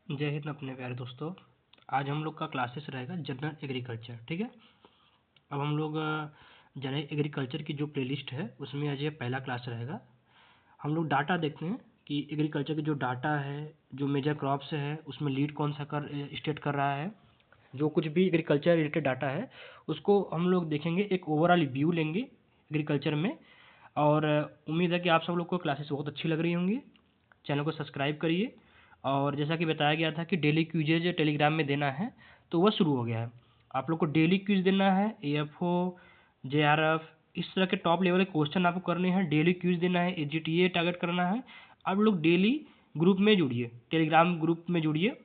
जय हिंद अपने प्यारे दोस्तों। आज हम लोग का क्लासेस रहेगा जनरल एग्रीकल्चर। ठीक है, अब हम लोग जनरल एग्रीकल्चर की जो प्लेलिस्ट है उसमें आज ये पहला क्लास रहेगा। हम लोग डाटा देखते हैं कि एग्रीकल्चर के जो डाटा है, जो मेजर क्रॉप्स है, उसमें लीड कौन सा स्टेट कर रहा है। जो कुछ भी एग्रीकल्चर रिलेटेड डाटा है उसको हम लोग देखेंगे, एक ओवरऑल व्यू लेंगे एग्रीकल्चर में। और उम्मीद है कि आप सब लोग को क्लासेस बहुत अच्छी लग रही होंगी। चैनल को सब्सक्राइब करिए। और जैसा कि बताया गया था कि डेली क्विजेज टेलीग्राम में देना है, तो वह शुरू हो गया है। आप लोग को डेली क्विज देना है, AFO, JRF, इस तरह के टॉप लेवल के क्वेश्चन आपको करने हैं। डेली क्विज देना है, AGTA टारगेट करना है। आप लोग डेली ग्रुप में जुड़िए, टेलीग्राम ग्रुप में जुड़िए,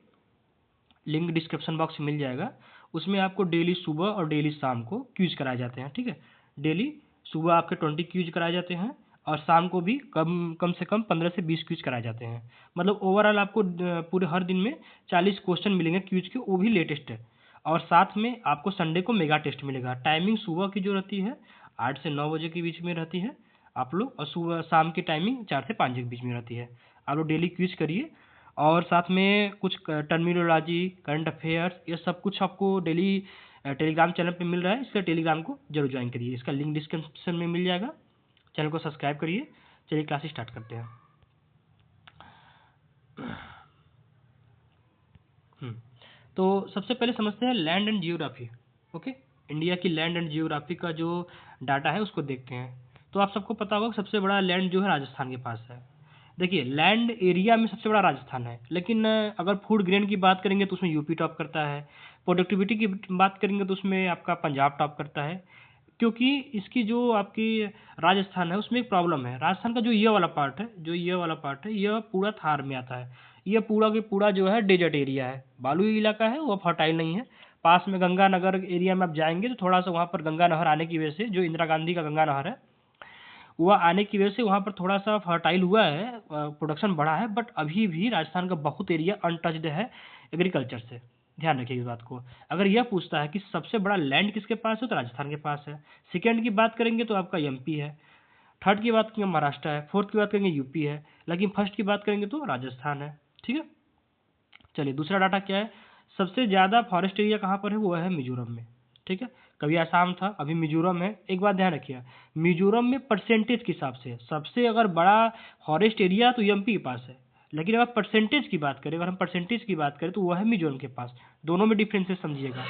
लिंक डिस्क्रिप्शन बॉक्स में मिल जाएगा। उसमें आपको डेली सुबह और डेली शाम को क्यूज कराए जाते हैं। ठीक है, डेली सुबह आपके 20 क्यूज कराए जाते हैं और शाम को भी कम कम से कम 15 से 20 क्यूज कराए जाते हैं। मतलब ओवरऑल आपको पूरे हर दिन में 40 क्वेश्चन मिलेंगे क्यूज के, वो भी लेटेस्ट है। और साथ में आपको संडे को मेगा टेस्ट मिलेगा। टाइमिंग सुबह की जो रहती है 8 से 9 बजे के बीच में रहती है आप लोग, और सुबह शाम की टाइमिंग 4 से 5 के बीच में रहती है। आप लोग डेली क्यूज करिए। और साथ में कुछ टर्मिनोलॉजी, करंट अफेयर्स, ये सब कुछ आपको डेली टेलीग्राम चैनल पे मिल रहा है, इसलिए टेलीग्राम को जरूर ज्वाइन करिए। इसका लिंक डिस्क्रिप्शन में मिल जाएगा। चैनल को सब्सक्राइब करिए। चलिए क्लास स्टार्ट करते हैं। तो सबसे पहले समझते हैं land and geography. Okay, India की लैंड एंड जियोग्राफी का जो डाटा है उसको देखते हैं। तो आप सबको पता होगा सबसे बड़ा लैंड जो है राजस्थान के पास है। देखिए, लैंड एरिया में सबसे बड़ा राजस्थान है, लेकिन अगर फूड ग्रेन की बात करेंगे तो उसमें यूपी टॉप करता है। प्रोडक्टिविटी की बात करेंगे तो उसमें आपका पंजाब टॉप करता है। क्योंकि इसकी जो आपकी राजस्थान है उसमें एक प्रॉब्लम है। राजस्थान का जो ये वाला पार्ट है, यह पूरा थार में आता है। यह पूरा के पूरा जो है डेजर्ट एरिया है, बालू इलाका है, वो फर्टाइल नहीं है। पास में गंगानगर एरिया में आप जाएंगे तो थोड़ा सा वहाँ पर गंगा नहर आने की वजह से, जो इंदिरा गांधी का गंगा नहर है, वह आने की वजह से वहाँ पर थोड़ा सा फर्टाइल हुआ है, प्रोडक्शन बढ़ा है। बट अभी भी राजस्थान का बहुत एरिया अनटच्ड है एग्रीकल्चर से। ध्यान रखिए इस बात को। अगर यह पूछता है कि सबसे बड़ा लैंड किसके पास है, तो राजस्थान के पास है। सेकेंड की बात करेंगे तो आपका MP है। थर्ड की बात करेंगे महाराष्ट्र है। फोर्थ की बात करेंगे यूपी है। लेकिन फर्स्ट की बात करेंगे तो राजस्थान है। ठीक है, चलिए दूसरा डाटा क्या है। सबसे ज़्यादा फॉरेस्ट एरिया कहाँ पर है, वो है मिजोरम में। ठीक है, कभी आसाम था, अभी मिजोरम है। एक बात ध्यान रखिए, मिजोरम में परसेंटेज के हिसाब से सबसे अगर बड़ा फॉरेस्ट एरिया तो MP के पास है। लेकिन अगर परसेंटेज की बात करें, अगर हम परसेंटेज की बात करें तो वह है मिजोरम के पास। दोनों में डिफरेंसेस समझिएगा।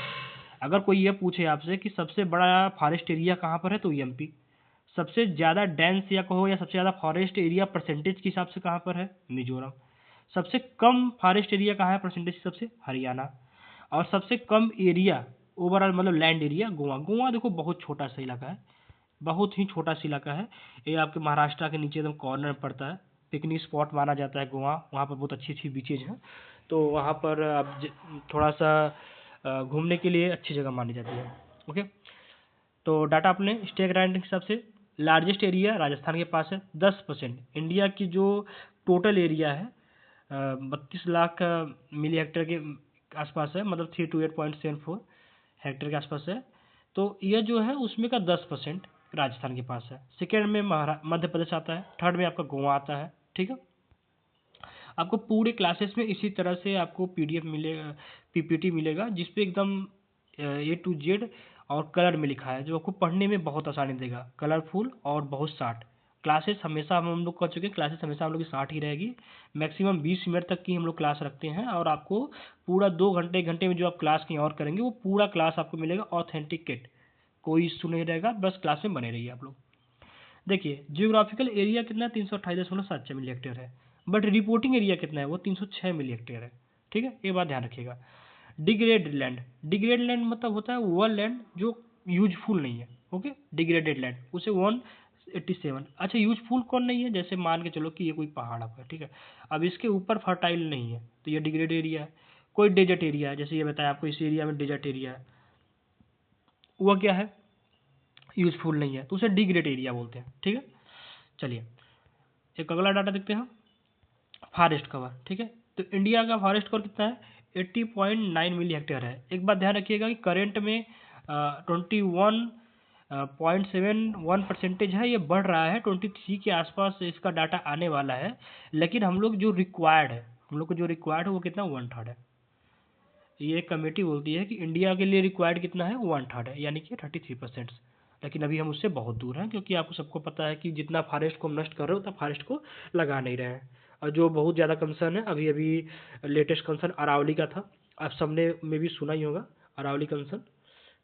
अगर कोई यह पूछे आपसे कि सबसे बड़ा फॉरेस्ट एरिया कहाँ पर है, तो MP। सबसे ज़्यादा डेंस या कहो या सबसे ज़्यादा फॉरेस्ट एरिया परसेंटेज के हिसाब से कहाँ पर है, मिजोरम। सबसे कम फॉरेस्ट एरिया कहाँ है परसेंटेज हिसाब से, हरियाणा। और सबसे कम एरिया ओवरऑल मतलब लैंड एरिया, गोवा। गोवा देखो बहुत छोटा सा इलाका है, बहुत ही छोटा सा इलाका है। ये आपके महाराष्ट्र के नीचे एकदम कॉर्नर में पड़ता है। पिकनिक स्पॉट माना जाता है गोवा, वहाँ पर बहुत अच्छी अच्छी बीचेज हैं। तो वहाँ पर आप थोड़ा सा घूमने के लिए अच्छी जगह मानी जाती है। ओके, तो डाटा अपने स्टेट रैंक के हिसाब से लार्जेस्ट एरिया राजस्थान के पास है 10%। इंडिया की जो टोटल एरिया है 32 लाख मिली हेक्टेयर के आसपास है, मतलब 328.74 हेक्टेयर के आसपास है। तो यह जो है उसमें का 10% राजस्थान के पास है। सेकेंड में मध्य प्रदेश आता है। थर्ड में आपका गोवा आता है। ठीक है, आपको पूरे क्लासेस में इसी तरह से आपको PDF मिलेगा, PPT मिलेगा, जिसपे एकदम A to Z और कलर में लिखा है, जो आपको पढ़ने में बहुत आसानी देगा, कलरफुल और बहुत शार्ट। क्लासेस हमेशा हम लोग कर चुके हैं, क्लासेस हमेशा हम लोग की 60 ही रहेगी। मैक्सिमम 20 मिनट तक की हम लोग क्लास रखते हैं, और आपको पूरा 2 घंटे, 1 घंटे में जो आप क्लास कहीं और करेंगे वो पूरा क्लास आपको मिलेगा ऑथेंटिकेट। कोई इशू नहीं रहेगा, बस क्लास में बने रहिए आप लोग। देखिए, जियोग्राफिकल एरिया कितना है, 328.76 मिली हेक्टेयर है। बट रिपोर्टिंग एरिया कितना है, वो 306 मिली हेक्टेयर है। ठीक है, ये बात ध्यान रखिएगा। डिग्रेड लैंड मतलब होता है वह लैंड जो यूजफुल नहीं है। ओके, डिग्रेडेड लैंड उसे 187। अच्छा, यूजफुल कौन नहीं है, जैसे मान के चलो कि ये कोई पहाड़ है, ठीक है, अब इसके ऊपर फर्टाइल नहीं है तो ये डिग्रेड एरिया है। कोई डेजर्ट एरिया है, जैसे ये बताया आपको इस एरिया में डेजर्ट एरिया है, वह क्या है, यूजफुल नहीं है, तो उसे डिग्रेड एरिया बोलते हैं। ठीक है, चलिए एक अगला डाटा देखते हैं, फॉरेस्ट कवर। ठीक है, तो इंडिया का फॉरेस्ट कवर कितना है, 80.9 मिली हेक्टेयर है। एक बात ध्यान रखिएगा कि करेंट में 21.71% है, ये बढ़ रहा है, 23 के आसपास इसका डाटा आने वाला है। लेकिन हम लोग जो रिक्वायर्ड है हम लोग को जो रिक्वायर्ड है वो कितना 1/3 है। ये कमेटी बोलती है कि इंडिया के लिए रिक्वायर्ड कितना है 1/3 है, यानी कि 33%। लेकिन अभी हम उससे बहुत दूर हैं, क्योंकि आपको सबको पता है कि जितना फॉरेस्ट को हम नष्ट कर रहे हो उतना फॉरेस्ट को लगा नहीं रहे हैं। और जो बहुत ज़्यादा कंसर्न है, अभी अभी लेटेस्ट कंसर्न अरावली का था, आप सबने में भी सुना ही होगा अरावली कंसर्न।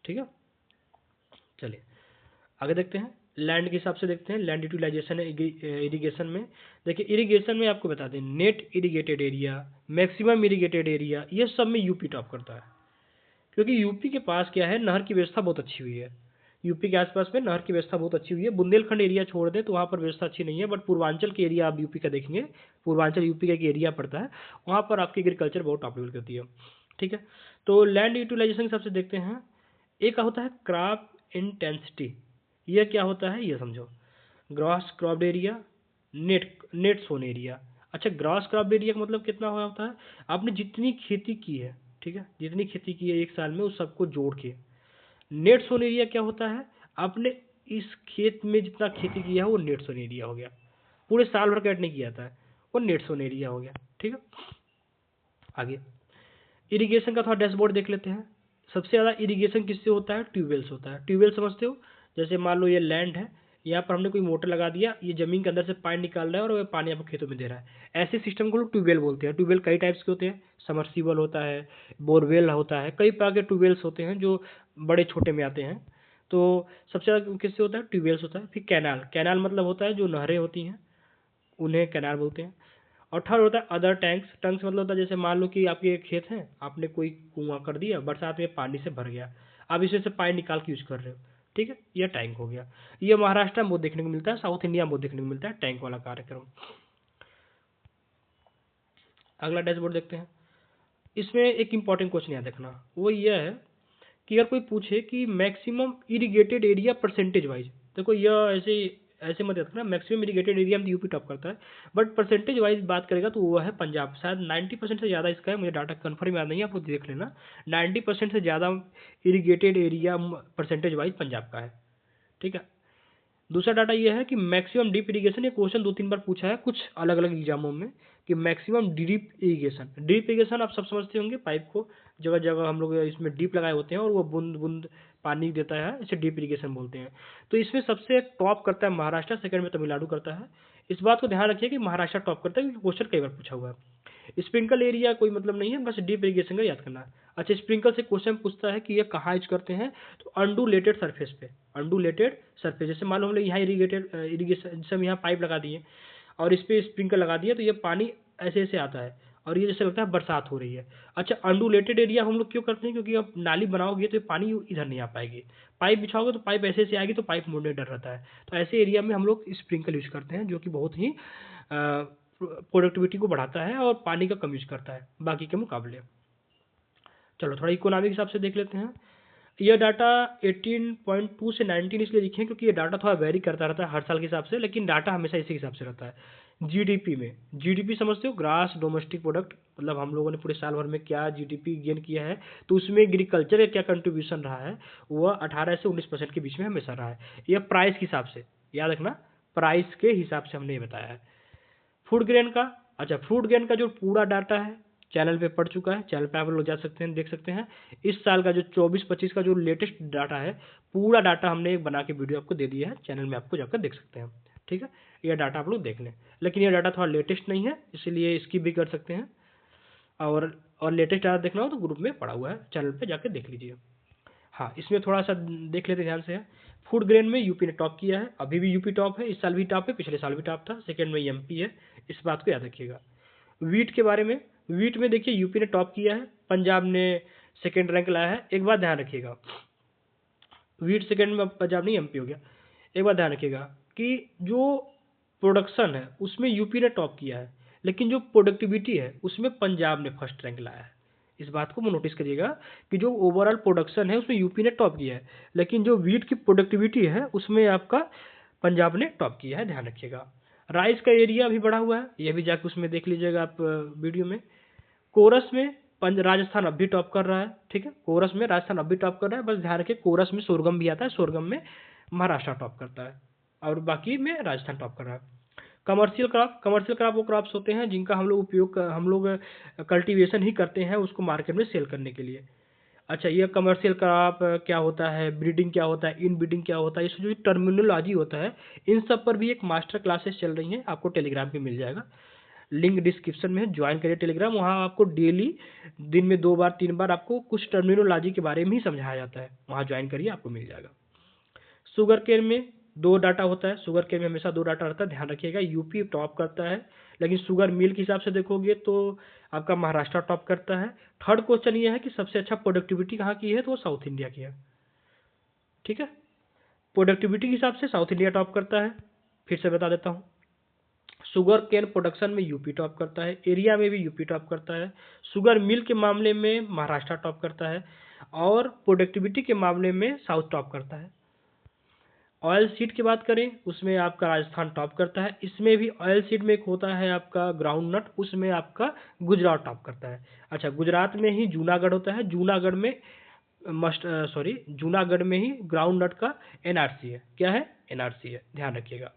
ठीक है, चलिए आगे देखते हैं। लैंड के हिसाब से देखते हैं, लैंड यूटिलाइजेशन है इरिगेशन में। देखिए इरिगेशन में आपको बता दें, net irrigated area, maximum irrigated area, ये सब में यूपी टॉप करता है। क्योंकि यूपी के पास क्या है, नहर की व्यवस्था बहुत अच्छी हुई है। यूपी के आसपास में नहर की व्यवस्था बहुत अच्छी हुई है। बुंदेलखंड एरिया छोड़ दें तो वहाँ पर व्यवस्था अच्छी नहीं है, बट पूर्वांचल के एरिया आप यूपी का देखेंगे, पूर्वांचल यूपी का एक एरिया पड़ता है, वहाँ पर आपकी एग्रीकल्चर बहुत टॉप लेवल करती है। ठीक है, तो लैंड यूटिलाइजेशन के हिसाब से देखते हैं। एक होता है क्रॉप इंटेंसिटी, यह क्या होता है ये समझो। Gross crop area, net sown area. अच्छा, ग्रॉस क्रॉप एरिया का मतलब कितना होता है, आपने जितनी खेती की है, ठीक है, जितनी खेती की है एक साल में उस सबको जोड़ के। नेट सोन एरिया क्या होता है, आपने इस खेत में जितना खेती किया है वो नेट सोन एरिया हो गया। पूरे साल भर कैट नहीं किया था, वो नेट सोन एरिया हो गया। ठीक है, आगे इरिगेशन का थोड़ा डैशबोर्ड देख लेते हैं। सबसे ज़्यादा इरिगेशन किससे होता है, ट्यूबवेल से होता है। ट्यूबवेल समझते हो, जैसे मान लो ये लैंड है, यहाँ पर हमने कोई मोटर लगा दिया, ये जमीन के अंदर से पानी निकाल रहा है और वो पानी आपको खेतों में दे रहा है। ऐसे सिस्टम को लोग ट्यूबवेल बोलते हैं। ट्यूबवेल कई टाइप्स के होते हैं, समर्सिबल होता है, बोरवेल होता है, कई प्रकार के ट्यूबवेल्स होते हैं जो बड़े छोटे में आते हैं। तो सबसे ज़्यादा किससे होता है, ट्यूबवेल्स होता है। फिर कैनाल, कैनाल मतलब होता है जो नहरें होती हैं उन्हें कैनाल बोलते हैं। और थर्ड होता है अदर टैंक्स। टैंक्स मतलब होता है जैसे मान लो कि आपके खेत है, आपने कोई कुआं कर दिया, बरसात में पानी से भर गया, आप इसमें से पानी निकाल के यूज कर रहे हो। ठीक है, यह टैंक हो गया। ये महाराष्ट्र में बहुत देखने को मिलता है, साउथ इंडिया में बहुत देखने को मिलता है टैंक वाला कार्यक्रम। अगला डैशबोर्ड देखते हैं। इसमें एक इंपॉर्टेंट क्वेश्चन याद रखना, वो यह है कि अगर कोई पूछे कि maximum irrigated area percentage wise, देखो यह ऐसे ऐसे मत याद रखना, मैक्सिमम इरिगेटेड एरिया में यूपी टॉप करता है, बट परसेंटेज वाइज बात करेगा तो वो है पंजाब। शायद 90% से ज़्यादा इसका है, मुझे डाटा कन्फर्म याद नहीं है, आप लोग देख लेना। 90% से ज़्यादा irrigated area percentage wise Punjab का है। ठीक है, दूसरा डाटा ये है कि मैक्सिमम डीप इरिगेशन, ये क्वेश्चन 2-3 बार पूछा है कुछ अलग अलग एग्जामों में, कि maximum deep irrigation. Deep irrigation आप सब समझते होंगे, पाइप को जगह जगह हम लोग इसमें डीप लगाए होते हैं और वो बूंद बूंद पानी देता है, इसे डीप इरिगेशन बोलते हैं। तो इसमें सबसे टॉप करता है महाराष्ट्र, सेकंड में तमिलनाडु करता है। इस बात को ध्यान रखिए कि महाराष्ट्र टॉप करता है, क्योंकि क्वेश्चन कई बार पूछा हुआ है। स्प्रिंकल एरिया कोई मतलब नहीं है, बस डीप इरिगेशन का याद करना है। अच्छा, स्प्रिंकल से क्वेश्चन पूछता है कि ये कहाँ यूज करते हैं, तो अनडुलेटेड सरफेस पे। अनडुलेटेड सरफेस, जैसे मान लो हम लोग यहाँ इरिगेशन जैसे हम यहाँ पाइप लगा दिए और इस पे स्प्रिंकल लगा दिए, तो ये पानी ऐसे ऐसे आता है और ये जैसे लगता है बरसात हो रही है। अच्छा, अनडुलेटेड एरिया हम लोग क्यों करते हैं, क्योंकि अब नाली बनाओगे तो पानी इधर नहीं आ पाएगी, पाइप बिछाओगे तो पाइप ऐसे ऐसे आएगी, तो पाइप मुड़ने डर रहता है। तो ऐसे एरिया में हम लोग स्प्रिंकल यूज करते हैं, जो कि बहुत ही प्रोडक्टिविटी को बढ़ाता है और पानी का कम यूज करता है बाकी के मुकाबले। चलो थोड़ा इकोनॉमिक हिसाब से देख लेते हैं। यह डाटा 18.2 से 19 इसलिए लिखे हैं क्योंकि ये डाटा थोड़ा वेरी करता रहता है हर साल के हिसाब से, लेकिन डाटा हमेशा इसी हिसाब से रहता है। जीडीपी में, जीडीपी समझते हो, ग्रास डोमेस्टिक प्रोडक्ट, मतलब हम लोगों ने पूरे साल भर में क्या जीडीपी गेन किया है, तो उसमें एग्रीकल्चर का क्या कंट्रीब्यूशन रहा है, वह 18 से 19% के बीच में हमेशा रहा है। यह प्राइस के हिसाब से, याद रखना, प्राइस के हिसाब से हमने ये बताया है। फूड ग्रेन का, अच्छा फूड ग्रेन का जो पूरा डाटा है चैनल पे पड़ चुका है, चैनल पे आप लोग जा सकते हैं, देख सकते हैं। इस साल का जो 24-25 का जो लेटेस्ट डाटा है, पूरा डाटा हमने एक बना के वीडियो आपको दे दिया है, चैनल में आपको जाकर देख सकते हैं। ठीक है, यह डाटा आप लोग देख लें, लेकिन यह डाटा थोड़ा लेटेस्ट नहीं है, इसीलिए स्किप भी कर सकते हैं। और लेटेस्ट डाटा देखना हो तो ग्रुप में पड़ा हुआ है, चैनल पे जाकर देख लीजिए। हाँ, इसमें थोड़ा सा देख लेते ध्यान से। फूड ग्रेन में यूपी ने टॉप किया है, अभी भी यूपी टॉप है, इस साल भी टॉप है, पिछले साल भी टॉप था। सेकंड में एमपी है, इस बात को याद रखिएगा। वीट के बारे में, वीट में देखिए यूपी ने टॉप किया है, पंजाब ने सेकंड रैंक लाया है। एक बात ध्यान रखिएगा, वीट सेकंड में, पंजाब नहीं एमपी हो गया। एक बात ध्यान रखिएगा कि जो प्रोडक्शन है उसमें यूपी ने टॉप किया है, लेकिन जो प्रोडक्टिविटी है उसमें पंजाब ने फर्स्ट रैंक लाया है। इस बात को नोटिस करिएगा कि जो ओवरऑल प्रोडक्शन है उसमें यूपी ने टॉप किया है, लेकिन जो वीट की प्रोडक्टिविटी है उसमें आपका पंजाब ने टॉप किया है, ध्यान रखिएगा। राइस का एरिया भी बढ़ा हुआ है, यह भी जाके उसमें देख लीजिएगा आप वीडियो में। कोरस में राजस्थान अब भी टॉप कर रहा है, ठीक है, कोरस में राजस्थान अब भी टॉप कर रहा है, बस ध्यान रखिए कोरस में सोरगम भी आता है, सोरगम में महाराष्ट्र टॉप करता है और बाकी में राजस्थान टॉप कर रहा है। कमर्शियल क्रॉप वो क्रॉप्स होते हैं जिनका हम लोग कल्टीवेशन ही करते हैं उसको मार्केट में सेल करने के लिए। अच्छा, ये कमर्शियल क्रॉप क्या होता है, ब्रीडिंग क्या होता है, इन ब्रीडिंग क्या होता है, ये जो टर्मिनोलॉजी होता है, इन सब पर भी एक मास्टर क्लासेस चल रही हैं, आपको टेलीग्राम पे मिल जाएगा। लिंक डिस्क्रिप्शन में है, ज्वाइन करिए टेलीग्राम। वहाँ आपको डेली दिन में 2 बार 3 बार आपको कुछ टर्मिनोलॉजी के बारे में ही समझाया जाता है। वहाँ ज्वाइन करिए, आपको मिल जाएगा। शुगर केन में 2 डाटा होता है, शुगर केन में हमेशा 2 डाटा रहता है, ध्यान रखिएगा। यूपी टॉप करता है, लेकिन शुगर मिल के हिसाब से देखोगे तो आपका महाराष्ट्र टॉप करता है। थर्ड क्वेश्चन ये है कि सबसे अच्छा प्रोडक्टिविटी कहाँ की है, तो वो साउथ इंडिया की है। ठीक है, प्रोडक्टिविटी के हिसाब से साउथ इंडिया टॉप करता है। फिर से बता देता हूँ, शुगर केन प्रोडक्शन में यूपी टॉप करता है, एरिया में भी यूपी टॉप करता है, शुगर मिल के मामले में महाराष्ट्र टॉप करता है, और प्रोडक्टिविटी के मामले में साउथ टॉप करता है। ऑयल सीड की बात करें, उसमें आपका राजस्थान टॉप करता है। इसमें भी ऑयल सीड में एक होता है आपका ग्राउंड नट, उसमें आपका गुजरात टॉप करता है। अच्छा, गुजरात में ही जूनागढ़ होता है, जूनागढ़ में ही ग्राउंड नट का एनआरसी है। क्या है? एनआरसी है, ध्यान रखिएगा।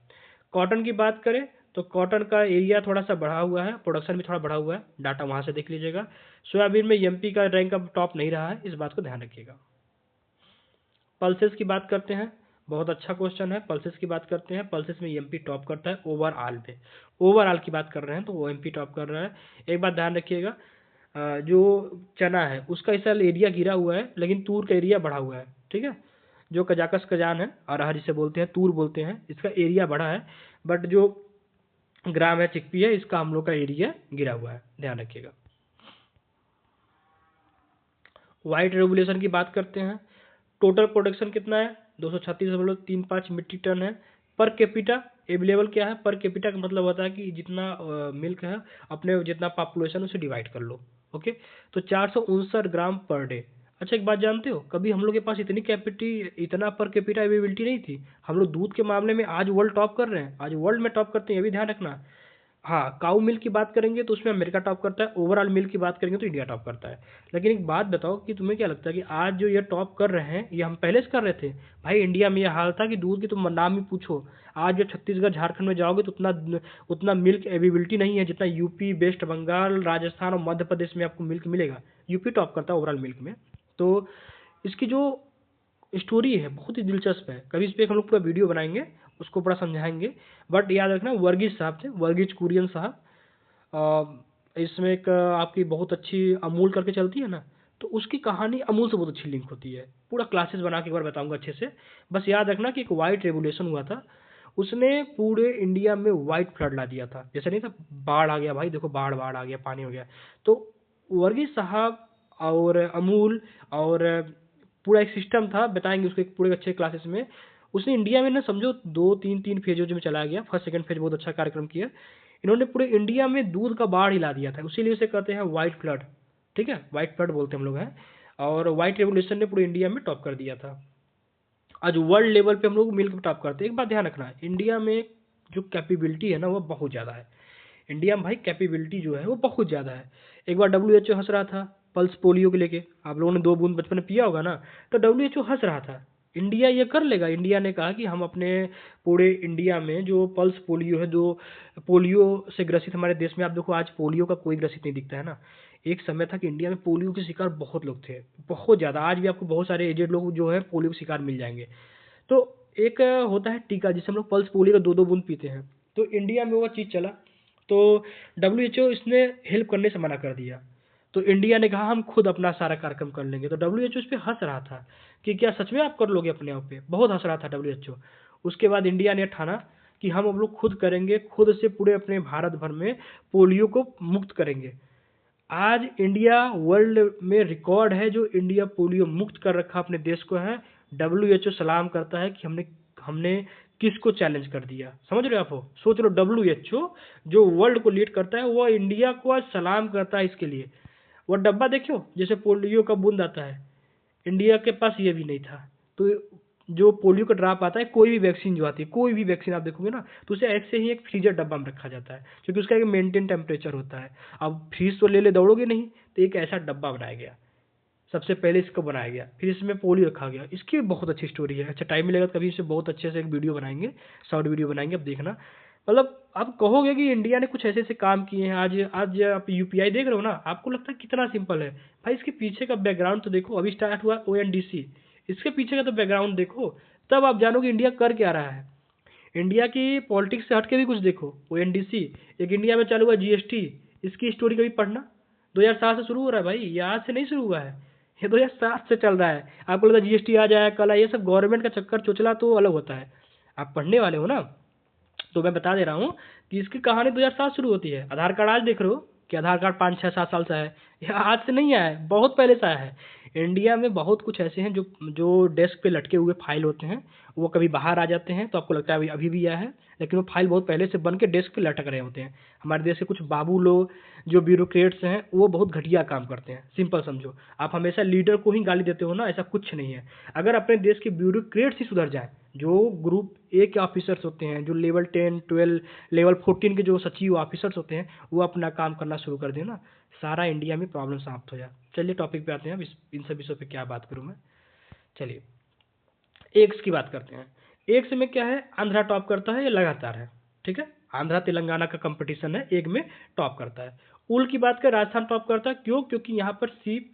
कॉटन की बात करें तो कॉटन का एरिया थोड़ा सा बढ़ा हुआ है, प्रोडक्शन भी थोड़ा बढ़ा हुआ है, डाटा वहाँ से देख लीजिएगा। सोयाबीन में एमपी का रैंक अब टॉप नहीं रहा है, इस बात को ध्यान रखिएगा। पल्सेस की बात करते हैं, बहुत अच्छा क्वेश्चन है। पल्सेस की बात करते हैं, पल्सेस में एमपी टॉप करता है ओवरऑल पे। ओवरऑल की बात कर रहे हैं तो वो एमपी टॉप कर रहा है। एक बात ध्यान रखिएगा, जो चना है उसका इस साल एरिया गिरा हुआ है, लेकिन तूर का एरिया बढ़ा हुआ है। ठीक है, जो कजाकस कजान है, अरहर जिसे बोलते हैं, तूर बोलते हैं, इसका एरिया बढ़ा है, बट जो ग्राम है चिकपी है, इसका हम लोग का एरिया गिरा हुआ है, ध्यान रखिएगा। वाइट रेवुलेशन की बात करते हैं, टोटल प्रोडक्शन कितना है? 236.35 मीट्रिक टन है। पर कैपिटा अवेलेबल क्या है? पर कैपिटा का मतलब होता है कि जितना मिल्क है अपने जितना पॉपुलेशन उसे डिवाइड कर लो। ओके, तो 459 ग्राम पर डे। अच्छा, एक बात जानते हो, कभी हम लोग के पास इतना पर कैपिटा अवेलेबिलिटी नहीं थी। हम लोग दूध के मामले में आज वर्ल्ड टॉप कर रहे हैं, आज वर्ल्ड में टॉप करते हैं, ये भी ध्यान रखना। हाँ, काऊ मिल्क की बात करेंगे तो उसमें अमेरिका टॉप करता है, ओवरऑल मिल्क की बात करेंगे तो इंडिया टॉप करता है। लेकिन एक बात बताओ कि तुम्हें क्या लगता है कि आज जो ये टॉप कर रहे हैं ये हम पहले से कर रहे थे? भाई, इंडिया में ये हाल था कि दूध की तुम नाम ही पूछो। आज जो छत्तीसगढ़ झारखंड में जाओगे तो उतना उतना मिल्क अवेलेबिलिटी नहीं है जितना यूपी, वेस्ट बंगाल, राजस्थान और मध्य प्रदेश में आपको मिल्क मिलेगा। यूपी टॉप करता है ओवरऑल मिल्क में। तो इसकी जो स्टोरी है बहुत ही दिलचस्प है, कभी इस पर हम लोग पूरा वीडियो बनाएंगे, उसको पूरा समझाएंगे। बट याद रखना, वर्गीज साहब थे, वर्गीज कुरियन साहब। इसमें एक आपकी बहुत अच्छी अमूल करके चलती है ना, तो उसकी कहानी अमूल से बहुत अच्छी लिंक होती है। पूरा क्लासेस बना के एक बार बताऊंगा अच्छे से। बस याद रखना कि एक वाइट रेवोल्यूशन हुआ था, उसने पूरे इंडिया में वाइट फ्लड ला दिया था। जैसे नहीं था, बाढ़ आ गया भाई, देखो बाढ़ बाढ़ आ गया, पानी हो गया। तो वर्गीज साहब और अमूल और पूरा एक सिस्टम था, बताएंगे उसको एक पूरे अच्छे क्लासेस में। उसने इंडिया में ना समझो 2 3 फेजों में चला गया। फर्स्ट सेकंड फेज बहुत अच्छा कार्यक्रम किया। इन्होंने पूरे इंडिया में दूध का बाढ़ हिला दिया था, उसीलिए उसे कहते हैं व्हाइट फ्लड। ठीक है, व्हाइट फ्लड बोलते हैं हम लोग हैं। और व्हाइट रेवोल्यूशन ने पूरे इंडिया में टॉप कर दिया था। आज वर्ल्ड लेवल पे हम लोग मिल्क टॉप करते हैं। एक बात ध्यान रखना, इंडिया में जो कैपेबिलिटी है ना वो बहुत ज़्यादा है। इंडिया में भाई कैपेबिलिटी जो है वो बहुत ज़्यादा है। एक बार WHO हंस रहा था पल्स पोलियो को लेके, आप लोगों ने 2 बूंद बचपन में पिया होगा ना, तो WHO हंस रहा था इंडिया ये कर लेगा। इंडिया ने कहा कि हम अपने पूरे इंडिया में जो पल्स पोलियो है, जो पोलियो से ग्रसित हमारे देश में, आप देखो आज पोलियो का कोई ग्रसित नहीं दिखता है ना। एक समय था कि इंडिया में पोलियो के शिकार बहुत लोग थे, बहुत ज़्यादा। आज भी आपको बहुत सारे एजेड लोग जो है पोलियो के शिकार मिल जाएंगे। तो एक होता है टीका जिसे हम लोग पल्स पोलियो का 2 2 बूंद पीते हैं, तो इंडिया में वो चीज़ चला, तो WHO इसने हेल्प करने से मना कर दिया। तो इंडिया ने कहा हम खुद अपना सारा कार्यक्रम कर लेंगे। तो WHO इस पे हंस रहा था कि क्या सच में आप कर लोगे अपने आप पे, बहुत हंस रहा था WHO। उसके बाद इंडिया ने ठाना कि हम लोग खुद करेंगे, खुद से पूरे अपने भारत भर में पोलियो को मुक्त करेंगे। आज इंडिया वर्ल्ड में रिकॉर्ड है, जो इंडिया पोलियो मुक्त कर रखा अपने देश को है। WHO सलाम करता है कि हमने हमने किसको चैलेंज कर दिया। समझ रहे हो आप? सोच लो, WHO जो वर्ल्ड को लीड करता है वो इंडिया को आज सलाम करता है इसके लिए। वो डब्बा देखो जैसे पोलियो का बूंद आता है, इंडिया के पास ये भी नहीं था। तो जो पोलियो का ड्रॉप आता है, कोई भी वैक्सीन जो आती है, कोई भी वैक्सीन आप देखोगे ना, तो उसे ऐसे ही एक फ्रीजर डब्बा में रखा जाता है, क्योंकि उसका एक मेंटेन टेम्परेचर होता है। अब फ्रीज तो ले दौड़ोगे नहीं, तो एक ऐसा डब्बा बनाया गया, सबसे पहले इसको बनाया गया, फिर इसमें पोलियो रखा गया। इसकी बहुत अच्छी स्टोरी है। अच्छा, टाइम मिलेगा तो कभी इसे बहुत अच्छे से एक वीडियो बनाएंगे, शॉर्ट वीडियो बनाएंगे, अब देखना। मतलब आप कहोगे कि इंडिया ने कुछ ऐसे ऐसे काम किए हैं। आज आज आप यूपीआई देख रहे हो ना, आपको लगता है कितना सिंपल है। भाई इसके पीछे का बैकग्राउंड तो देखो। अभी स्टार्ट हुआ ओएनडीसी, इसके पीछे का तो बैकग्राउंड देखो, तब आप जानोगे इंडिया कर क्या रहा है। इंडिया की पॉलिटिक्स से हट के भी कुछ देखो। ओएनडीसी, एक इंडिया में चालू हुआ जीएसटी, इसकी स्टोरी कभी पढ़ना। 2007 से शुरू हो रहा है भाई, ये आज से नहीं शुरू हुआ है, ये 2007 से चल रहा है। आपको लगता है जीएसटी आ जाए कल, ये सब गवर्नमेंट का चक्कर चोचला तो अलग होता है। आप पढ़ने वाले हो ना, तो मैं बता दे रहा हूँ कि इसकी कहानी 2007 शुरू होती है। आधार कार्ड आज देख रहे हो कि आधार कार्ड 5 6 7 साल से है, यह आज से नहीं आया है, बहुत पहले से आया है। इंडिया में बहुत कुछ ऐसे हैं जो जो डेस्क पे लटके हुए फाइल होते हैं, वो कभी बाहर आ जाते हैं तो आपको लगता है अभी अभी भी आया है, लेकिन वो फाइल बहुत पहले से बन के डेस्क पे लटक रहे होते हैं। हमारे देश के कुछ बाबू लोग जो ब्यूरोक्रेट्स हैं वो बहुत घटिया काम करते हैं। सिंपल समझो, आप हमेशा लीडर को ही गाली देते हो ना, ऐसा कुछ नहीं है। अगर अपने देश के ब्यूरोक्रेट्स ही सुधर जाए, जो ग्रुप ए के ऑफिसर्स होते हैं, जो लेवल 10 12 लेवल 14 के जो सचिव ऑफिसर्स होते हैं, वो अपना काम करना शुरू कर दें ना, सारा इंडिया में प्रॉब्लम समाप्त हो जाए। चलिए टॉपिक पे आते हैं। अब इन सब विषयों पे क्या बात करूँ मैं। चलिए एग्स की बात करते हैं। एग्स में क्या है, आंध्रा टॉप करता है, ये लगातार है। ठीक है, आंध्रा तेलंगाना का कंपटीशन है, एग में टॉप करता है। ऊल की बात करें, राजस्थान टॉप करता है। क्यों? क्योंकि यहाँ पर सीप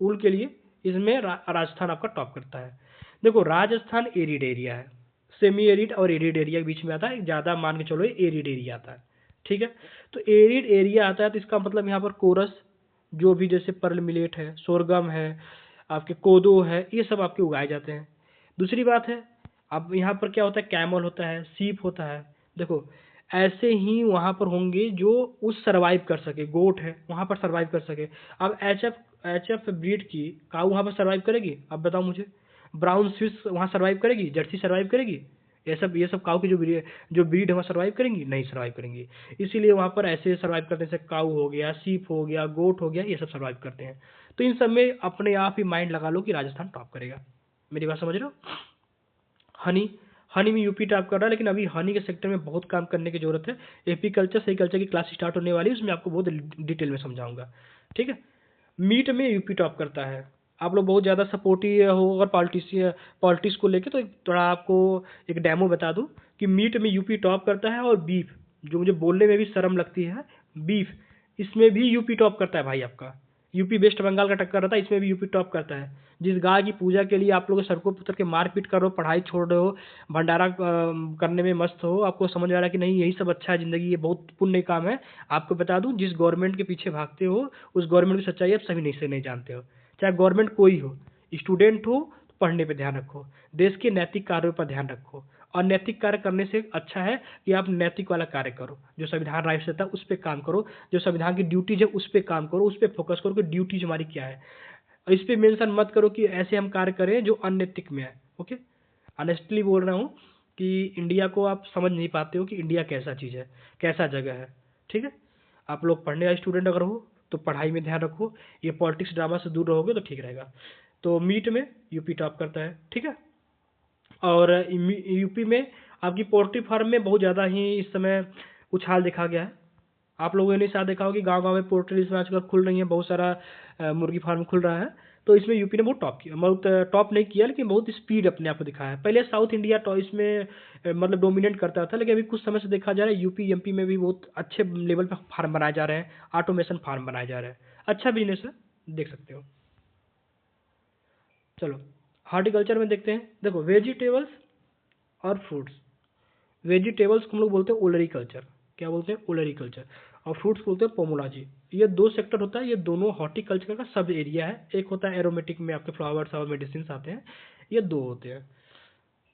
ऊल के लिए इसमें राजस्थान आपका टॉप करता है। देखो राजस्थान एरिड एरिया है, सेमी एरिड और एरिड एरिया के बीच में आता है, ज़्यादा मान के चलो एरिड एरिया आता है। ठीक है, तो एरिड एरिया आता है तो इसका मतलब यहाँ पर कोरस, जो भी जैसे पर्ल मिलेट है, सोरगम है, आपके कोदो है, ये सब आपके उगाए जाते हैं। दूसरी बात है, अब यहाँ पर क्या होता है, कैमल होता है, सीप होता है। देखो ऐसे ही वहाँ पर होंगे जो उस सर्वाइव कर सके, गोट है वहाँ पर सर्वाइव कर सके। अब एच एफ ब्रीड की काऊ वहाँ पर सर्वाइव करेगी? अब बताओ मुझे। ब्राउन स्विस वहाँ सर्वाइव करेगी? जर्सी सर्वाइव करेगी? ये सब काऊ की जो ब्रीड है वहाँ सर्वाइव करेंगी? नहीं सर्वाइव करेंगी। इसीलिए वहाँ पर ऐसे सर्वाइव करते हैं, जैसे काऊ हो गया, सीप हो गया, गोट हो गया, ये सब सर्वाइव करते हैं। तो इन सब में अपने आप ही माइंड लगा लो कि राजस्थान टॉप करेगा। मेरी बात समझ रहे हो? हनी, हनी में यूपी टॉप कर रहा है, लेकिन अभी हनी के सेक्टर में बहुत काम करने की जरूरत है। एपी कल्चर सही कल्चर की क्लास स्टार्ट होने वाली है, उसमें आपको बहुत डिटेल में समझाऊंगा। ठीक है, मीट में यूपी टॉप करता है। आप लोग बहुत ज़्यादा सपोर्टिव हो अगर पॉलिटिक्स को लेके, तो थोड़ा आपको एक डेमो बता दूं कि मीट में यूपी टॉप करता है। और बीफ, जो मुझे बोलने में भी शर्म लगती है, बीफ, इसमें भी यूपी टॉप करता है भाई आपका। यूपी वेस्ट बंगाल का टक्कर रहता है, इसमें भी यूपी टॉप करता है। जिस गाय की पूजा के लिए आप लोग सड़कों पर उतर के मारपीट कर रहे हो, पढ़ाई छोड़ रहे हो, भंडारा करने में मस्त हो, आपको समझ आ रहा है कि नहीं यही सब अच्छा है ज़िंदगी, ये बहुत पुण्य काम है। आपको बता दूं, जिस गवर्नमेंट के पीछे भागते हो उस गवर्नमेंट की सच्चाई आप सभी नहीं से नहीं जानते हो। चाहे गवर्नमेंट कोई हो, स्टूडेंट हो तो पढ़ने पे ध्यान रखो, देश के नैतिक कार्यों पर ध्यान रखो। और नैतिक कार्य करने से अच्छा है कि आप नैतिक वाला कार्य करो, जो संविधान राइट्स देता है उस पर काम करो, जो संविधान की ड्यूटीज है उस पर काम करो, उस पर फोकस करो कि ड्यूटीज हमारी क्या है। इस पे मेंशन मत करो कि ऐसे हम कार्य करें जो अनैतिक में है। ओके, ऑनेस्टली बोल रहा हूँ कि इंडिया को आप समझ नहीं पाते हो कि इंडिया कैसा चीज़ है, कैसा जगह है। ठीक है, आप लोग पढ़ने वाले स्टूडेंट अगर हो तो पढ़ाई में ध्यान रखो, ये पॉलिटिक्स ड्रामा से दूर रहोगे तो ठीक रहेगा। तो मीट में यूपी टॉप करता है। ठीक है, और यूपी में आपकी पोल्ट्री फार्म में बहुत ज़्यादा ही इस समय उछाल देखा गया है। आप लोगों ने शायद देखा होगा कि गांव-गांव में पोल्ट्री इसमें आजकल खुल रही है, बहुत सारा मुर्गी फार्म खुल रहा है। तो इसमें यूपी ने बहुत टॉप किया, बहुत टॉप नहीं किया लेकिन बहुत स्पीड अपने आप को दिखाया है। पहले साउथ इंडिया इसमें मतलब डोमिनेट करता था, लेकिन अभी कुछ समय से देखा जा रहा है यूपी एमपी में भी बहुत अच्छे लेवल पे फार्म बनाए जा रहे हैं, ऑटोमेशन फार्म बनाए जा रहे हैं। अच्छा बिजनेस है, देख सकते हो। चलो हॉर्टिकल्चर में देखते हैं। देखो वेजिटेबल्स और फ्रूट्स, वेजिटेबल्स को हम लोग बोलते हैं ओलरी कल्चर। क्या बोलते हैं? ओलरी कल्चर। और फ्रूट्स बोलते हैं पोमोलॉजी। ये दो सेक्टर होता है, ये दोनों हॉर्टिकल्चर का सब एरिया है। एक होता है एरोमेटिक में आपके फ्लावर्स और मेडिसिन आते हैं, ये दो होते हैं।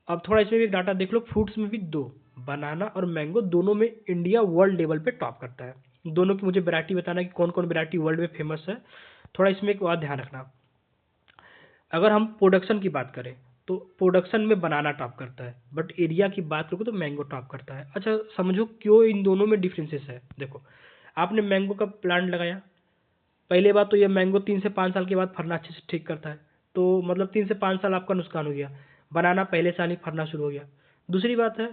अब थोड़ा इसमें भी डाटा देख लो, फ्रूट्स में भी दो, बनाना और मैंगो, दोनों में इंडिया वर्ल्ड लेवल पे टॉप करता है। दोनों की मुझे वैरायटी बताना कि कौन कौन वैरायटी वर्ल्ड में फेमस है। थोड़ा इसमें एक बात ध्यान रखना, अगर हम प्रोडक्शन की बात करें तो प्रोडक्शन में बनाना टॉप करता है, बट एरिया की बात करो तो मैंगो टॉप करता है। अच्छा समझो क्यों इन दोनों में डिफरेंसेस है। देखो आपने मैंगो का प्लांट लगाया, पहले बात तो ये मैंगो 3 से 5 साल के बाद फरना अच्छे से ठीक करता है, तो मतलब 3 से 5 साल आपका नुकसान हो गया। बनाना पहले साल ही फरना शुरू हो गया। दूसरी बात है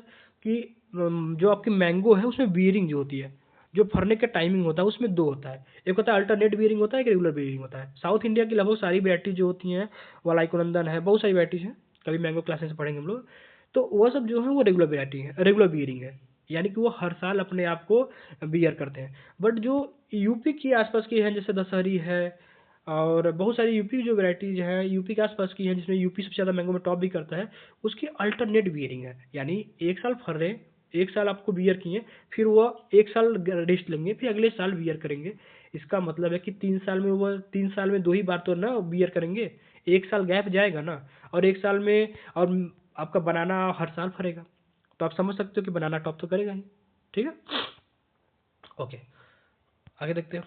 कि जो आपकी मैंगो है उसमें बियरिंग जो होती है, जो फरने का टाइमिंग होता है उसमें दो होता है, एक होता है अल्टरनेट बियरिंग होता है, एक रेगुलर बियरिंग होता है। साउथ इंडिया की लगभग सारी वैरायटी जो होती हैं, वलाइकुनंदन है, बहुत सारी वैरायटीज हैं, कभी मैंगो क्लासेस से पढ़ेंगे हम लोग, तो वह सब जो है वो रेगुलर वैरायटी है, रेगुलर बियरिंग है। यानी कि वो हर साल अपने आप को बियर करते हैं। बट जो यूपी की आसपास की हैं, जैसे दशहरी है और बहुत सारी यूपी की जो वैराइटीज़ हैं यूपी के आसपास की हैं, जिसमें यूपी सबसे ज़्यादा मैंगो में टॉप भी करता है, उसकी अल्टरनेट बियरिंग है। यानी एक साल फर रहे, एक साल आपको बियर किए, फिर वो एक साल रेस्ट लेंगे, फिर अगले साल बियर करेंगे। इसका मतलब है कि 3 साल में वो 3 साल में 2 ही बार तो ना बियर करेंगे, एक साल गैप जाएगा ना। और एक साल में और आपका बनाना हर साल फरेगा, तो आप समझ सकते हो कि बनाना टॉप तो करेगा ही। ठीक है, ओके, आगे देखते हैं।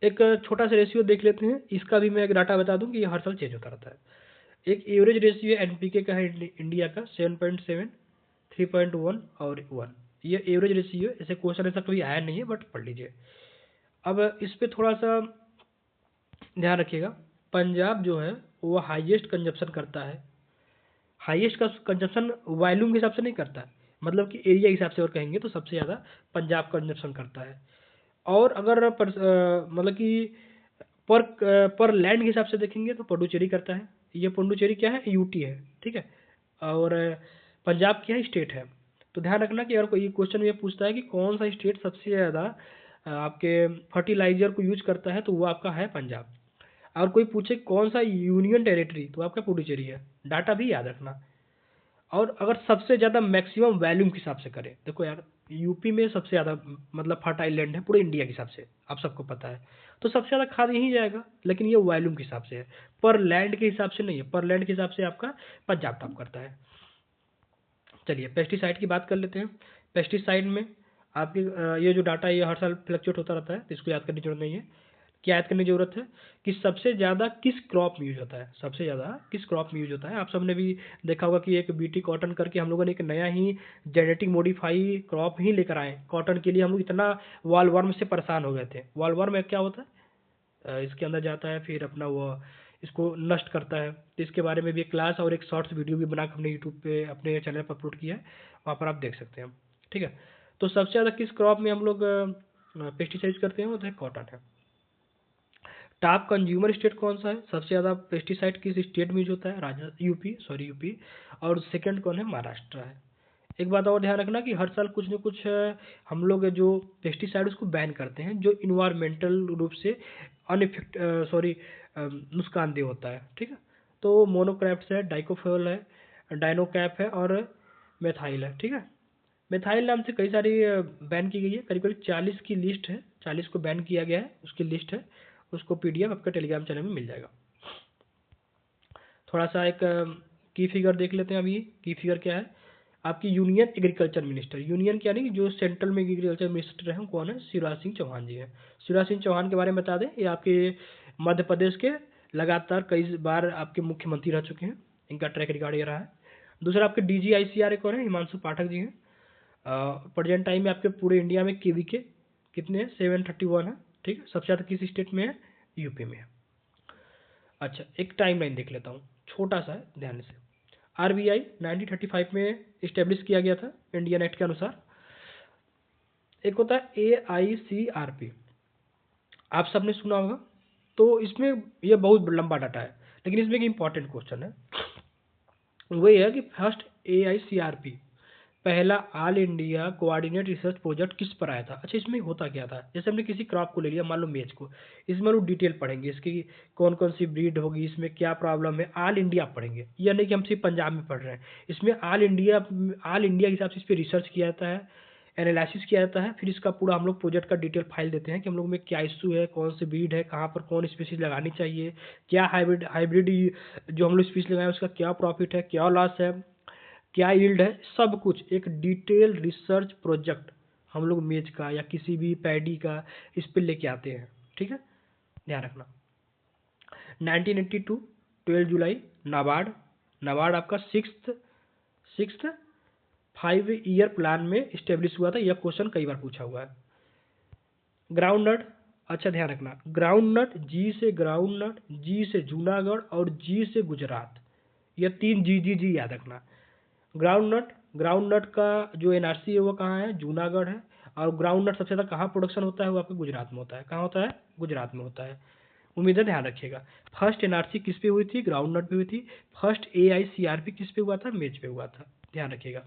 एक छोटा सा रेशियो देख लेते हैं, इसका भी मैं एक डाटा बता दूं कि ये हर साल चेंज होता रहता है। एक एवरेज रेशियो एनपीके का है इंडिया का 7.7, 3.1 और 1। ये एवरेज रेशियो है, ऐसे क्वेश्चन ऐसा कभी आया नहीं है, बट पढ़ लीजिए। अब इस पे थोड़ा सा ध्यान रखिएगा। पंजाब जो है वो हाईएस्ट कंजप्शन करता है। हाईएस्ट का कंजप्शन वॉल्यूम के हिसाब से नहीं करता है, मतलब कि एरिया के हिसाब से और कहेंगे तो सबसे ज़्यादा पंजाब कंजप्शन करता है। और अगर मतलब कि पर लैंड के हिसाब से देखेंगे तो पुडुचेरी करता है। ये पुडुचेरी क्या है, यूटी है, ठीक है। और पंजाब क्या है, स्टेट है। तो ध्यान रखना कि अगर कोई क्वेश्चन ये पूछता है कि कौन सा स्टेट सबसे ज़्यादा आपके फर्टिलाइजर को यूज करता है, तो वो आपका है पंजाब। और कोई पूछे कौन सा यूनियन टेरिटरी, तो आपका पुडुचेरी है। डाटा भी याद रखना। और अगर सबसे ज़्यादा मैक्सिमम वैल्यूम के हिसाब से करें, देखो यार यूपी में सबसे ज़्यादा मतलब फर्टाइल लैंड है पूरे इंडिया के हिसाब से, आप सबको पता है। तो सबसे ज़्यादा खाद यहीं जाएगा, लेकिन ये वॉल्यूम के हिसाब से है, पर लैंड के हिसाब से नहीं है। पर लैंड के हिसाब से आपका पंजाब टॉप करता है। चलिए पेस्टिसाइड की बात कर लेते हैं। पेस्टिसाइड में आपके ये जो डाटा है ये हर साल फ्लक्चुएट होता रहता है, तो इसको याद करने की जरूरत नहीं है। क्या याद करने की जरूरत है कि सबसे ज़्यादा किस क्रॉप में यूज होता है, सबसे ज़्यादा किस क्रॉप में यूज होता है। आप सबने भी देखा होगा कि एक बीटी कॉटन करके हम लोगों ने एक नया ही जेनेटिक मॉडिफाई क्रॉप ही लेकर आए कॉटन के लिए। हम लोग इतना वॉलवर्म से परेशान हो गए थे। वॉलवर्म क्या होता है, इसके अंदर जाता है, फिर अपना वो इसको नष्ट करता है। तो इसके बारे में भी एक क्लास और एक शॉर्ट्स वीडियो भी बनाकर हमने यूट्यूब पे अपने चैनल पर अपलोड किया है, वहाँ पर आप देख सकते हैं। ठीक है, तो सबसे ज़्यादा किस क्रॉप में हम लोग पेस्टिसाइड करते हैं, वो तो है कॉटन है। टॉप कंज्यूमर स्टेट कौन सा है, सबसे ज़्यादा पेस्टिसाइड किस स्टेट में यूज होता है, यूपी। और सेकंड कौन है, महाराष्ट्र है। एक बात और ध्यान रखना कि हर साल कुछ न कुछ हम लोग जो पेस्टिसाइड उसको बैन करते हैं, जो इन्वायरमेंटल रूप से अनइफेक्ट नुकसानदेह होता है। ठीक है, तो मोनोक्रैप्स है, डाइकोफेल है, डाइनोकैप है और मेथाइल है। ठीक है, मेथाइल नाम से कई सारी बैन की गई है, करीब करीब 40 की लिस्ट है, 40 को बैन किया गया है, उसकी लिस्ट है। उसको पीडीएफ आपके टेलीग्राम चैनल में मिल जाएगा। थोड़ा सा एक की फिगर देख लेते हैं। अभी की फिगर क्या है, आपकी यूनियन एग्रीकल्चर मिनिस्टर, यूनियन क्या नहीं, जो सेंट्रल में एग्रीकल्चर मिनिस्टर है कौन है, शिवराज सिंह चौहान जी हैं। शिवराज सिंह चौहान के बारे में बता दें, ये आपके मध्य प्रदेश के लगातार कई बार आपके मुख्यमंत्री रह चुके हैं, इनका ट्रैक रिकॉर्ड ये रहा है। दूसरा आपके DGICRA कौन है, हिमांशु पाठक जी हैं। प्रेजेंट टाइम में आपके पूरे इंडिया में केवीके कितने हैं, 731 है। ठीक है, सबसे ज़्यादा किस स्टेट में है, यूपी में है। अच्छा, एक टाइम लाइन देख लेता हूँ, छोटा सा है, ध्यान से। RBI 1935 में इस्टेब्लिश किया गया था इंडियन एक्ट के अनुसार। एक होता है AICRP, आप सबने सुना होगा। तो इसमें यह बहुत लंबा डाटा है, लेकिन इसमें एक इंपॉर्टेंट क्वेश्चन है, वो ये है कि फर्स्ट AICRP पहला all India coordinate research project किस पर आया था। अच्छा, इसमें होता क्या था, जैसे हमने किसी क्रॉप को ले लिया, मान लो मेज को, इसमें लोग डिटेल पढ़ेंगे, इसकी कौन कौन सी ब्रीड होगी, इसमें क्या प्रॉब्लम है, ऑल इंडिया पढ़ेंगे। यह नहीं कि हम सिर्फ पंजाब में पढ़ रहे हैं, इसमें ऑल इंडिया के हिसाब से इस पर रिसर्च किया जाता है, एनालिसिस किया जाता है। फिर इसका पूरा हम लोग प्रोजेक्ट का डिटेल फाइल देते हैं कि हम लोग में क्या इशू है, कौन सी ब्रीड है, कहाँ पर कौन स्पीसीज लगानी चाहिए, क्या हाइब्रिड जो हम लोग स्पीसीज लगाए उसका क्या प्रॉफिट है, क्या लॉस है, क्या यील्ड है, सब कुछ एक डिटेल रिसर्च प्रोजेक्ट हम लोग मेज का या किसी भी पैडी का इस पे लेके आते हैं। ठीक है, ध्यान रखना। 1982 12 जुलाई, नाबार्ड नाबार्ड आपका सिक्स्थ 5 ईयर प्लान में इस्टेब्लिश हुआ था। यह क्वेश्चन कई बार पूछा हुआ है। ग्राउंड नट, अच्छा ध्यान रखना, ग्राउंड नट, जी से ग्राउंड नट, जी से जूनागढ़ और जी से गुजरात, यह 3 जी याद रखना। ग्राउंड नट का जो एनआरसी है वो कहाँ है, जूनागढ़ है। और ग्राउंड नट सबसे ज़्यादा कहाँ प्रोडक्शन होता है, वो आपके गुजरात में होता है। कहाँ होता है, गुजरात में होता है। उम्मीद है ध्यान रखिएगा। फर्स्ट एनआरसी किस पे हुई थी, ग्राउंड नट पे हुई थी। फर्स्ट AICRP किस पे हुआ था, मेज पे हुआ था, ध्यान रखिएगा।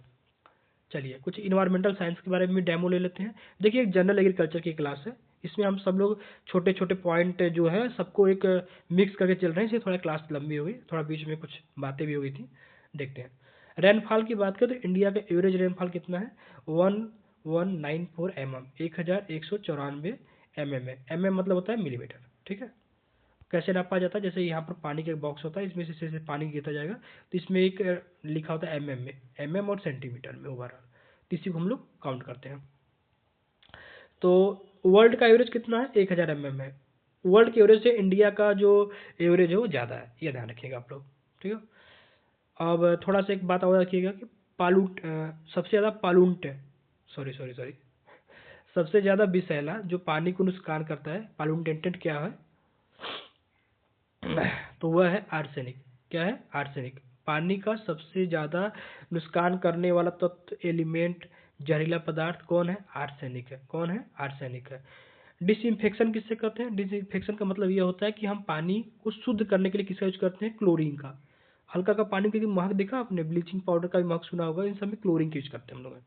चलिए कुछ इन्वायरमेंटल साइंस के बारे में डेमो ले लेते हैं। देखिए एक जनरल एग्रीकल्चर की क्लास है, इसमें हम सब लोग छोटे छोटे पॉइंट जो है सबको एक मिक्स करके चल रहे हैं, इसलिए थोड़ा क्लास लंबी हो गई, थोड़ा बीच में कुछ बातें भी हो गई थी। देखते हैं रेनफॉल की बात करें तो इंडिया का एवरेज रेनफॉल कितना है, 1194 mm, 1194 mm है। मतलब होता है मिलीमीटर, ठीक है। कैसे नापा जाता है, जैसे यहाँ पर पानी का एक बॉक्स होता है, इसमें से पानी गिरता जाएगा, तो इसमें एक लिखा होता है mm में, mm और सेंटीमीटर में ओवरऑल, तो इसी को हम लोग काउंट करते हैं। तो वर्ल्ड का एवरेज कितना है, 1000 mm है। वर्ल्ड के एवरेज से इंडिया का जो एवरेज है वो ज़्यादा है, ये ध्यान रखिएगा आप लोग, ठीक है। अब थोड़ा सा एक बात और रखिएगा कि पालूट सबसे ज़्यादा पालूंट, सॉरी सबसे ज़्यादा विषैला जो पानी को नुकसान करता है, पालूटेंटेंट क्या है, तो वह है आर्सेनिक। क्या है, आर्सेनिक। पानी का सबसे ज़्यादा नुकसान करने वाला तत्व, एलिमेंट, जहरीला पदार्थ कौन है, आर्सेनिक है। कौन है, आर्सेनिक है। डिसइंफेक्शन किससे करते हैं, डिसइंफेक्शन का मतलब ये होता है कि हम पानी को शुद्ध करने के लिए किसका यूज करते हैं, क्लोरीन का। हल्का का पानी क्योंकि महक देखा आपने, ब्लीचिंग पाउडर का भी महक सुना होगा, इन सब में क्लोरीन का यूज करते हैं हम लोग।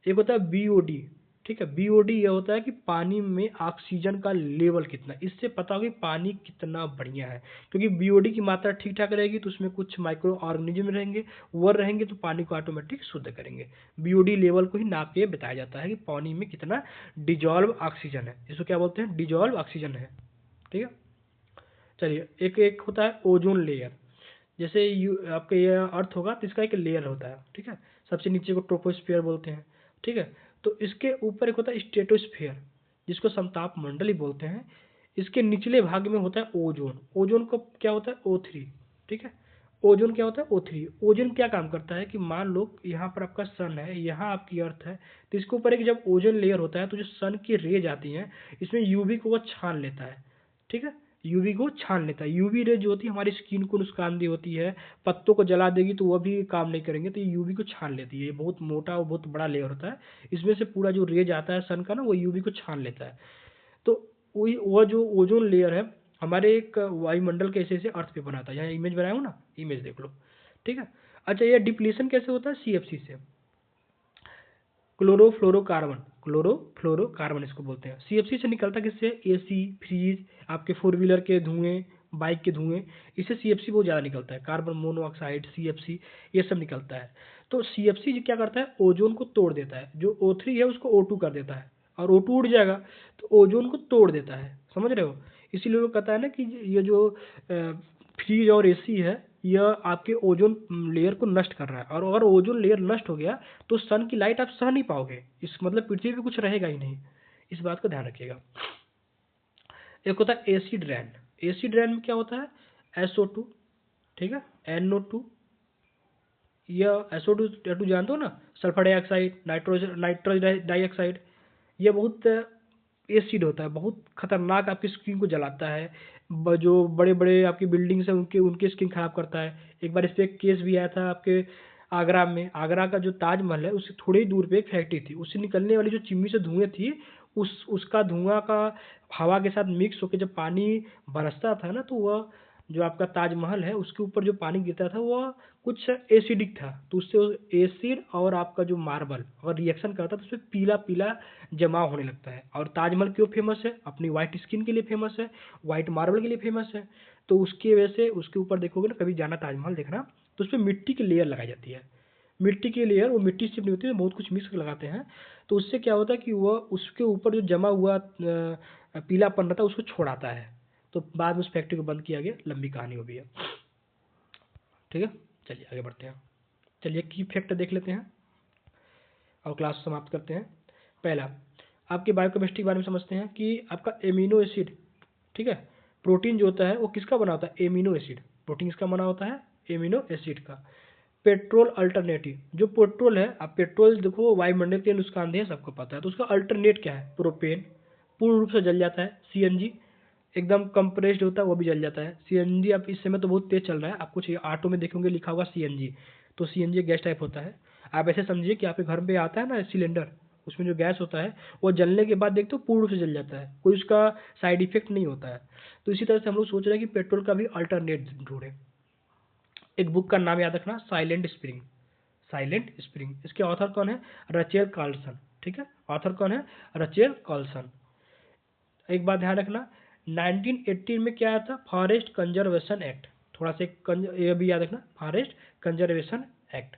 एक होता है बीओडी, ठीक है। बीओडी ये होता है कि पानी में ऑक्सीजन का लेवल कितना, इससे पता होगा कि पानी कितना बढ़िया है, क्योंकि बीओडी की मात्रा ठीक ठाक रहेगी तो उसमें कुछ माइक्रो ऑर्गेनिज्म रहेंगे, वो रहेंगे तो पानी को ऑटोमेटिक शुद्ध करेंगे। बीओडी लेवल को ही नाप के बताया जाता है कि पानी में कितना डिजॉल्व ऑक्सीजन है, इसको क्या बोलते हैं, डिजॉल्व ऑक्सीजन है, ठीक है। चलिए एक एक होता है ओजोन लेयर, जैसे आपका ये अर्थ होगा तो इसका एक लेयर होता है, ठीक है। सबसे नीचे को ट्रोपोस्फियर बोलते हैं, ठीक है। तो इसके ऊपर एक होता है स्ट्रेटोस्फियर, जिसको समताप मंडली बोलते हैं। इसके निचले भाग में होता है ओजोन। ओजोन को क्या होता है, O3, ठीक है। ओजोन क्या होता है, O3। ओजोन क्या काम करता है कि मान लो यहाँ पर आपका सन है, यहाँ आपकी अर्थ है, तो इसके ऊपर एक जब ओजोन लेयर होता है तो जो सन की रेज आती हैं इसमें यूवी को वो छान लेता है, ठीक है। यूवी को छान लेता है। यूवी रे जो होती है हमारी स्किन को नुकसानदेह होती है, पत्तों को जला देगी तो वह भी काम नहीं करेंगे, तो ये यूवी को छान लेती है। ये बहुत मोटा और बहुत बड़ा लेयर होता है, इसमें से पूरा जो रेज आता है सन का ना, वो यूवी को छान लेता है। तो वही वह जो ओजोन लेयर है हमारे एक वायुमंडल के ऐसे अर्थ पे बना था, यहाँ इमेज बनाया हूँ ना, इमेज देख लो, ठीक है। अच्छा ये डिप्लीशन कैसे होता है, सीएफसी से, क्लोरोफ्लोरोकार्बन, क्लोरोफ्लोरोकार्बन इसको बोलते हैं। सीएफसी से निकलता किससे, एसी, फ्रीज, आपके फोर व्हीलर के धुएं, बाइक के धुएं, इससे सीएफसी बहुत ज़्यादा निकलता है। कार्बन मोनोऑक्साइड, सीएफसी, ये सब निकलता है। तो सीएफसी क्या करता है, ओजोन को तोड़ देता है। जो O3 है उसको O2 कर देता है, और O2 उड़ जाएगा तो ओजोन को तोड़ देता है, समझ रहे हो। इसीलिए वो कहता है ना कि ये जो फ्रीज और एसी है यह आपके ओजोन लेयर को नष्ट कर रहा है, और अगर ओजोन लेयर नष्ट हो गया तो सन की लाइट आप सह नहीं पाओगे, इस मतलब पृथ्वी पे कुछ रहेगा ही नहीं, इस बात का ध्यान रखिएगा। एक होता है एसिड रैन। एसिड रैन में क्या होता है, SO2, ठीक है, NO2, या SO2 जानते हो ना, सल्फर डाइऑक्साइड, नाइट्रोजन डाइऑक्साइड, ये बहुत एसिड होता है, बहुत खतरनाक, आपकी स्किन को जलाता है। जो बड़े बड़े आपकी बिल्डिंग्स हैं उनके उनकी स्किन खराब करता है। एक बार इस पर एक केस भी आया था आपके आगरा में। आगरा का जो ताजमहल है उससे थोड़ी ही दूर पे एक फैक्ट्री थी, उससे निकलने वाली जो चिमनी से धुएं थी, उसका धुआं का हवा के साथ मिक्स होकर जब पानी बरसता था ना, तो वह जो आपका ताजमहल है उसके ऊपर जो पानी गिरता था वह कुछ एसिडिक था, तो उससे एसिड और आपका जो मार्बल अगर रिएक्शन करता है तो उसमें पीला पीला जमाव होने लगता है। और ताजमहल क्यों फेमस है, अपनी वाइट स्किन के लिए फेमस है, वाइट मार्बल के लिए फेमस है। तो उसकी वजह से उसके ऊपर देखोगे ना, कभी जाना ताजमहल देखना, तो उसमें मिट्टी की लेयर लगाई जाती है। मिट्टी की लेयर, वो मिट्टी सिर्फ नहीं होती है, बहुत कुछ मिक्स कर लगाते हैं। तो उससे क्या होता है कि वह उसके ऊपर जो जमा हुआ पीलापन रहता है उसको छोड़ाता है। तो बाद में उस फैक्ट्री को बंद किया गया, लंबी कहानी हो भी है, ठीक है। चलिए आगे बढ़ते हैं। चलिए की फैक्ट देख लेते हैं और क्लास समाप्त करते हैं। पहला, आपकी बायोकेमिस्ट्री के बारे में समझते हैं कि आपका एमिनो एसिड, ठीक है, प्रोटीन जो होता है वो किसका बना होता है, एमिनो एसिड। प्रोटीन किसका बना होता है, एमिनो एसिड का। पेट्रोल अल्टरनेटिव, जो पेट्रोल है, आप पेट्रोल देखो वायुमंडल के नुकसानदेह है, सबको पता है, तो उसका अल्टरनेट क्या है, प्रोपेन, पूर्ण रूप से जल जाता है। सीएनजी एकदम कंप्रेस्ड होता है, वो भी जल जाता है। सीएनजी अब इस समय तो बहुत तेज चल रहा है, आप कुछ ऑटो में देखोगे लिखा होगा सीएनजी, तो सीएनजी गैस टाइप होता है। आप ऐसे समझिए कि आपके घर पे आता है ना सिलेंडर, उसमें जो गैस होता है वो जलने के बाद देखते हो पूर्ण रूप से जल जाता है, कोई उसका साइड इफेक्ट नहीं होता है। तो इसी तरह से हम लोग सोच रहे हैं कि पेट्रोल का भी अल्टरनेट ढूंढे। एक बुक का नाम याद रखना, साइलेंट स्प्रिंग। Silent spring. इसके ऑथर कौन है? Rachel Carlson. ठीक है, ऑथर कौन है? Rachel Carlson. एक बात ध्यान रखना, 1918 में क्या आया था? Forest conservation act. थोड़ा सा ये भी याद रखना, फॉरेस्ट कंजर्वेशन एक्ट।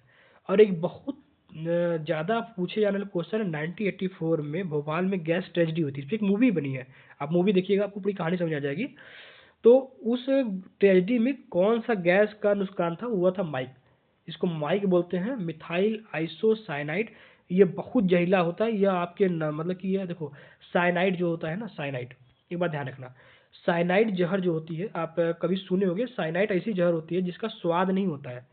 और एक बहुत ज़्यादा पूछे जाने वाला क्वेश्चन है, 1984 में भोपाल में गैस ट्रेजेडी हुई थी। इस पर एक मूवी बनी है, आप मूवी देखिएगा आपको पूरी कहानी समझ आ जाएगी। तो उस ट्रेजेडी में कौन सा गैस का नुकसान था? हुआ था माइक। इसको माइक बोलते हैं, मिथाइल आइसोसाइनाइड। ये बहुत जहरीला होता है। यह आपके मतलब कि ये देखो, साइनाइड जो होता है ना, साइनाइड, एक बात ध्यान रखना, साइनाइड जहर जो होती है, आप कभी सुने होंगे, साइनाइड ऐसी जहर होती है जिसका स्वाद नहीं होता है।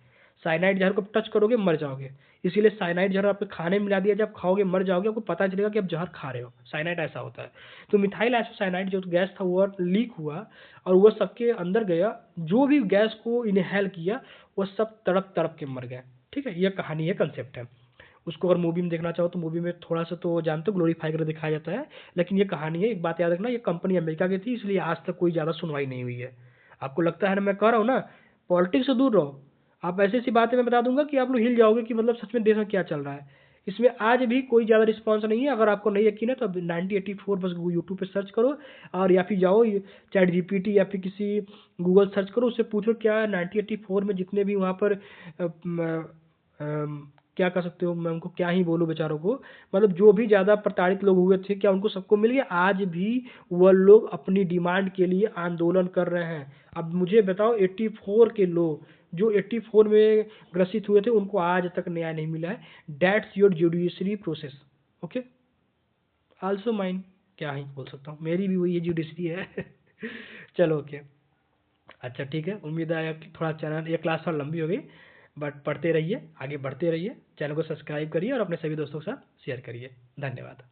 साइनाइड जहर को टच करोगे मर जाओगे। इसीलिए साइनाइड जहर आपके खाने में मिला दिया, जब खाओगे मर जाओगे, आपको पता चलेगा कि आप जहर खा रहे हो। साइनाइड ऐसा होता है। तो मिथाइल आइसोसाइनाइड जो गैस था वो लीक हुआ और वो सबके अंदर गया। जो भी गैस को इनहेल किया वो सब तड़प तड़प के मर गए। ठीक है, ये कहानी है, कंसेप्ट है। उसको अगर मूवी में देखना चाहो तो मूवी में थोड़ा सा तो जानते हो ग्लोरीफाई कर दिखाया जाता है, लेकिन ये कहानी है। एक बात याद रखना, ये कंपनी अमेरिका की थी, इसलिए आज तक कोई ज़्यादा सुनवाई नहीं हुई है। आपको लगता है ना, मैं कह रहा हूँ ना, पॉलिटिक्स से दूर रहो। आप ऐसी ऐसी बातें मैं बता दूंगा कि आप लोग हिल जाओगे कि मतलब सच में देश में क्या चल रहा है। इसमें आज भी कोई ज़्यादा रिस्पॉन्स नहीं है। अगर आपको नहीं यकीन है तो अब 1984 बस यूट्यूब पे सर्च करो, और या फिर जाओ चैट जीपीटी या फिर किसी गूगल सर्च करो, उससे पूछो क्या 1984 में जितने भी वहाँ पर क्या कर सकते हो, मैं उनको क्या ही बोलूँ बेचारों को, मतलब जो भी ज़्यादा प्रताड़ित लोग हुए थे, क्या उनको सबको मिल गया? आज भी वह लोग अपनी डिमांड के लिए आंदोलन कर रहे हैं। अब मुझे बताओ, 84 के लोग जो 84 में ग्रसित हुए थे, उनको आज तक न्याय नहीं मिला है। That's your judiciary process. Okay, also mine, क्या ही बोल सकता हूँ, मेरी भी वही है, जुडिशरी है। चलो ओके, अच्छा ठीक है। उम्मीद है कि थोड़ा चैनल, ये क्लास थोड़ा लंबी हो गई, बट पढ़ते रहिए, आगे बढ़ते रहिए। चैनल को सब्सक्राइब करिए और अपने सभी दोस्तों के साथ शेयर करिए। धन्यवाद।